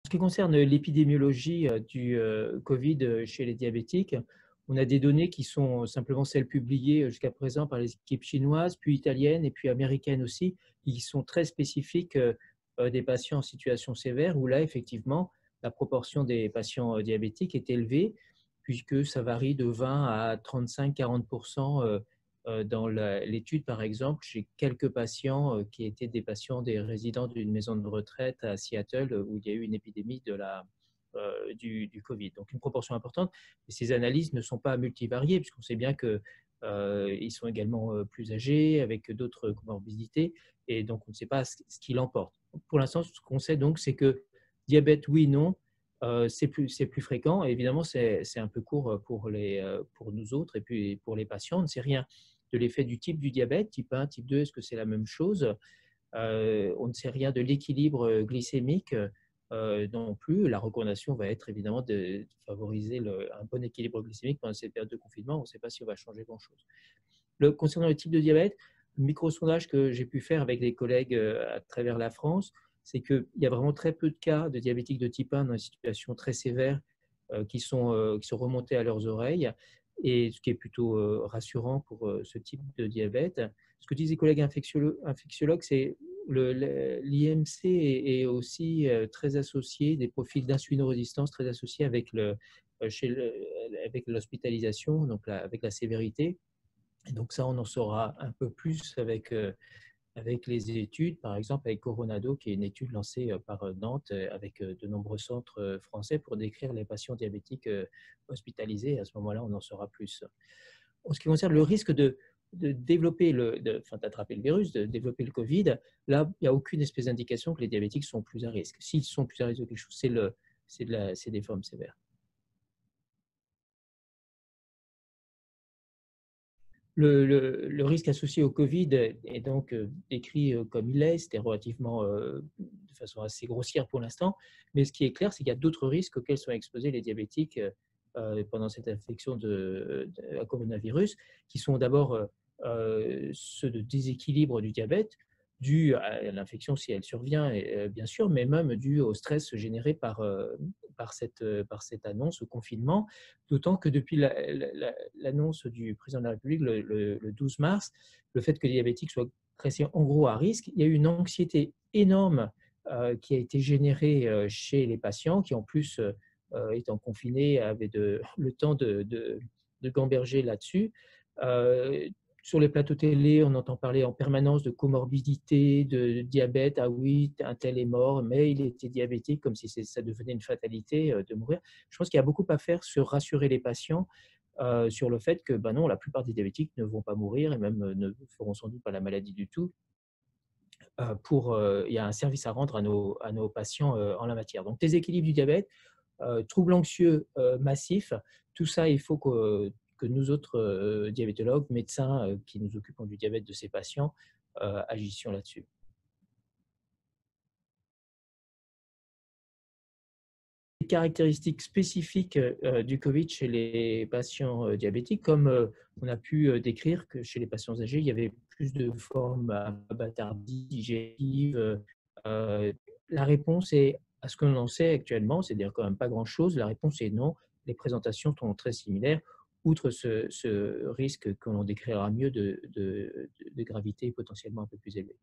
Ce qui concerne l'épidémiologie du Covid chez les diabétiques, on a des données qui sont simplement celles publiées jusqu'à présent par les équipes chinoises, puis italiennes et puis américaines aussi, qui sont très spécifiques des patients en situation sévère, où là, effectivement, la proportion des patients diabétiques est élevée, puisque ça varie de 20 à 35-40% dans l'étude, par exemple, j'ai quelques patients qui étaient des patients des résidents d'une maison de retraite à Seattle où il y a eu une épidémie du Covid. Donc une proportion importante. Et ces analyses ne sont pas multivariées, puisqu'on sait bien qu'ils sont également plus âgés, avec d'autres comorbidités, et donc on ne sait pas ce qui l'emporte. Pour l'instant, ce qu'on sait donc, c'est que diabète, oui, non, c'est plus fréquent. Et évidemment, c'est un peu court pour nous autres et puis pour les patients. On ne sait rien de l'effet du type du diabète, type 1, type 2, est-ce que c'est la même chose? On ne sait rien de l'équilibre glycémique non plus. La recommandation va être évidemment de favoriser un bon équilibre glycémique pendant cette période de confinement. On ne sait pas si on va changer grand-chose. Concernant le type de diabète, le microsondage que j'ai pu faire avec des collègues à travers la France, c'est qu'il y a vraiment très peu de cas de diabétiques de type 1 dans des situations très sévères qui sont remontés à leurs oreilles, et ce qui est plutôt rassurant pour ce type de diabète. Ce que disent les collègues infectiologues, c'est l'IMC est aussi très associé, des profils d'insulinorésistance très associés avec l'hospitalisation, donc avec la sévérité. Et donc ça, on en saura un peu plus avec les études, par exemple avec Coronado, qui est une étude lancée par Nantes avec de nombreux centres français pour décrire les patients diabétiques hospitalisés. À ce moment-là, on en saura plus. En ce qui concerne le risque de développer d'attraper le virus, de développer le Covid, là, il n'y a aucune espèce d'indication que les diabétiques sont plus à risque. S'ils sont plus à risque de quelque chose, c'est des formes sévères. Le risque associé au Covid est donc décrit comme il est, c'était relativement de façon assez grossière pour l'instant, mais ce qui est clair, c'est qu'il y a d'autres risques auxquels sont exposés les diabétiques pendant cette infection à coronavirus, qui sont d'abord ceux de déséquilibre du diabète, dû à l'infection si elle survient, bien sûr, mais même dû au stress généré par cette annonce au confinement. D'autant que depuis l'annonce du président de la République le 12 mars, le fait que les diabétiques soient classés en gros à risque, il y a eu une anxiété énorme qui a été générée chez les patients qui, en plus, étant confinés, avaient le temps de gamberger là-dessus. Euh, Sur les plateaux télé, on entend parler en permanence de comorbidité, de diabète. Ah oui, un tel est mort, mais il était diabétique, comme si ça devenait une fatalité de mourir. Je pense qu'il y a beaucoup à faire sur rassurer les patients sur le fait que ben non, la plupart des diabétiques ne vont pas mourir et même ne feront sans doute pas la maladie du tout. Il y a un service à rendre à nos patients en la matière. Donc, déséquilibre du diabète, troubles anxieux massifs, tout ça, il faut que nous autres diabétologues, médecins qui nous occupons du diabète de ces patients, agissions là-dessus. Les caractéristiques spécifiques du Covid chez les patients diabétiques, comme on a pu décrire que chez les patients âgés, il y avait plus de formes abattardies, digestives. Euh, la réponse est, à ce que l'on en sait actuellement, c'est-à-dire quand même pas grand-chose, la réponse est non. Les présentations sont très similaires, outre ce risque que l'on décrira mieux de gravité potentiellement un peu plus élevé.